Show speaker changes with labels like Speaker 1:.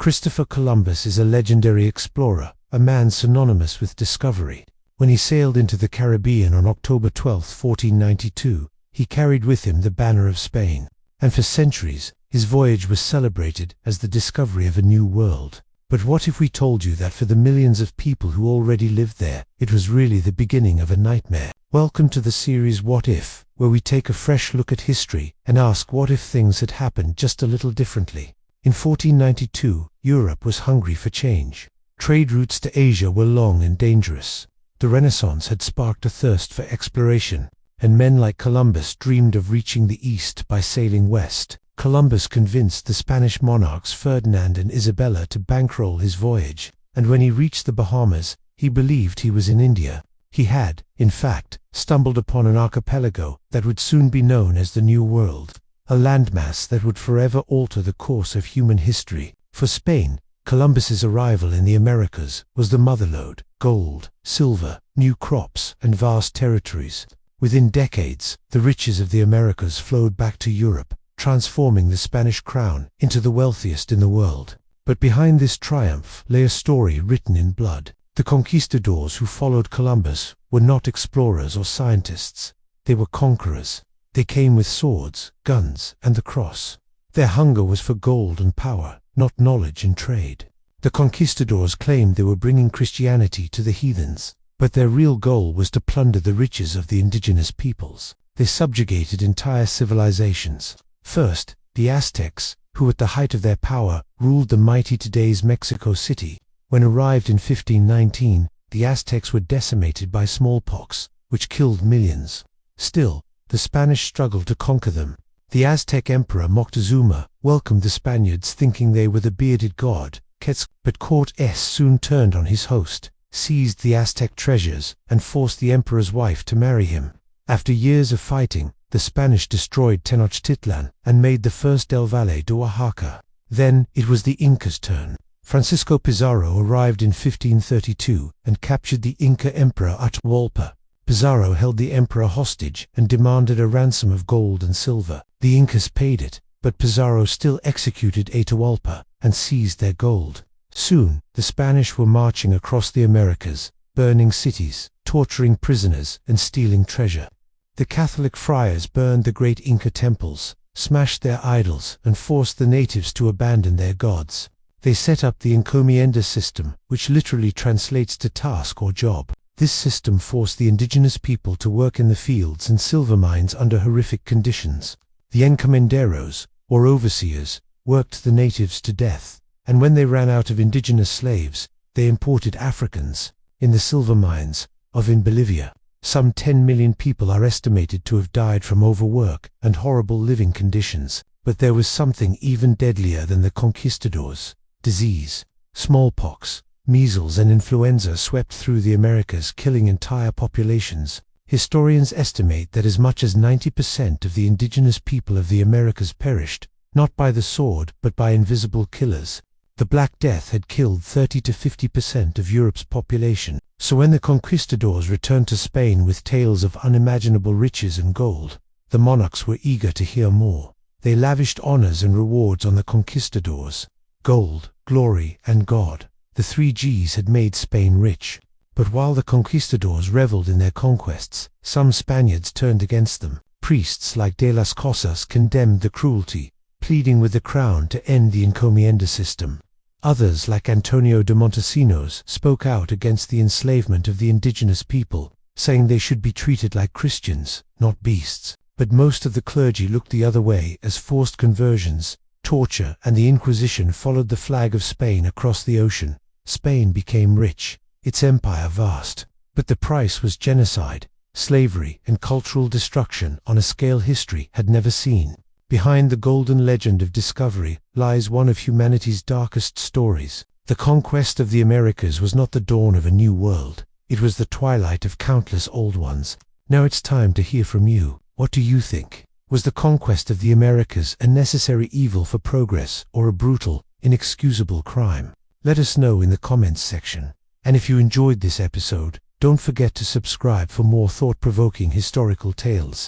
Speaker 1: Christopher Columbus is a legendary explorer, a man synonymous with discovery. When he sailed into the Caribbean on October 12, 1492, he carried with him the banner of Spain, and for centuries his voyage was celebrated as the discovery of a new world. But what if we told you that for the millions of people who already lived there, it was really the beginning of a nightmare? Welcome to the series What If, where we take a fresh look at history and ask what if things had happened just a little differently. In 1492, Europe was hungry for change. Trade routes to Asia were long and dangerous. The Renaissance had sparked a thirst for exploration, and men like Columbus dreamed of reaching the East by sailing west. Columbus convinced the Spanish monarchs Ferdinand and Isabella to bankroll his voyage, and when he reached the Bahamas, he believed he was in India. He had, in fact, stumbled upon an archipelago that would soon be known as the New World, a landmass that would forever alter the course of human history. For Spain, Columbus's arrival in the Americas was the motherlode: gold, silver, new crops, and vast territories. Within decades, the riches of the Americas flowed back to Europe, transforming the Spanish crown into the wealthiest in the world. But behind this triumph lay a story written in blood. The conquistadors who followed Columbus were not explorers or scientists. They were conquerors. They came with swords, guns, and the cross. Their hunger was for gold and power, not knowledge and trade. The conquistadors claimed they were bringing Christianity to the heathens, but their real goal was to plunder the riches of the indigenous peoples. They subjugated entire civilizations. First, the Aztecs, who at the height of their power ruled the mighty today's Mexico City. When arrived in 1519, the Aztecs were decimated by smallpox, which killed millions. Still, the Spanish struggled to conquer them. The Aztec emperor Moctezuma welcomed the Spaniards thinking they were the bearded god, Quetzalcoatl, but Cortés soon turned on his host, seized the Aztec treasures, and forced the emperor's wife to marry him. After years of fighting, the Spanish destroyed Tenochtitlan and made the first El Valle de Oaxaca. Then it was the Incas' turn. Francisco Pizarro arrived in 1532 and captured the Inca emperor Atahualpa. Pizarro held the emperor hostage and demanded a ransom of gold and silver. The Incas paid it, but Pizarro still executed Atahualpa and seized their gold. Soon, the Spanish were marching across the Americas, burning cities, torturing prisoners, and stealing treasure. The Catholic friars burned the great Inca temples, smashed their idols, and forced the natives to abandon their gods. They set up the encomienda system, which literally translates to task or job. This system forced the indigenous people to work in the fields and silver mines under horrific conditions. The encomenderos, or overseers, worked the natives to death, and when they ran out of indigenous slaves, they imported Africans. In the silver mines in Bolivia, some 10 million people are estimated to have died from overwork and horrible living conditions. But there was something even deadlier than the conquistadors. Disease. Smallpox, measles, and influenza swept through the Americas, killing entire populations. Historians estimate that as much as 90% of the indigenous people of the Americas perished, not by the sword but by invisible killers. The Black Death had killed 30 to 50% of Europe's population. So when the conquistadors returned to Spain with tales of unimaginable riches and gold, the monarchs were eager to hear more. They lavished honors and rewards on the conquistadors. Gold, glory, and God. The 3 Gs had made Spain rich. But while the conquistadors reveled in their conquests, some Spaniards turned against them. Priests like de las Casas condemned the cruelty, pleading with the crown to end the encomienda system. Others, like Antonio de Montesinos, spoke out against the enslavement of the indigenous people, saying they should be treated like Christians, not beasts. But most of the clergy looked the other way as forced conversions, torture, and the Inquisition followed the flag of Spain across the ocean. Spain became rich, its empire vast. But the price was genocide, slavery, and cultural destruction on a scale history had never seen. Behind the golden legend of discovery lies one of humanity's darkest stories. The conquest of the Americas was not the dawn of a new world. It was the twilight of countless old ones. Now it's time to hear from you. What do you think? Was the conquest of the Americas a necessary evil for progress or a brutal, inexcusable crime? Let us know in the comments section. And if you enjoyed this episode, don't forget to subscribe for more thought-provoking historical tales.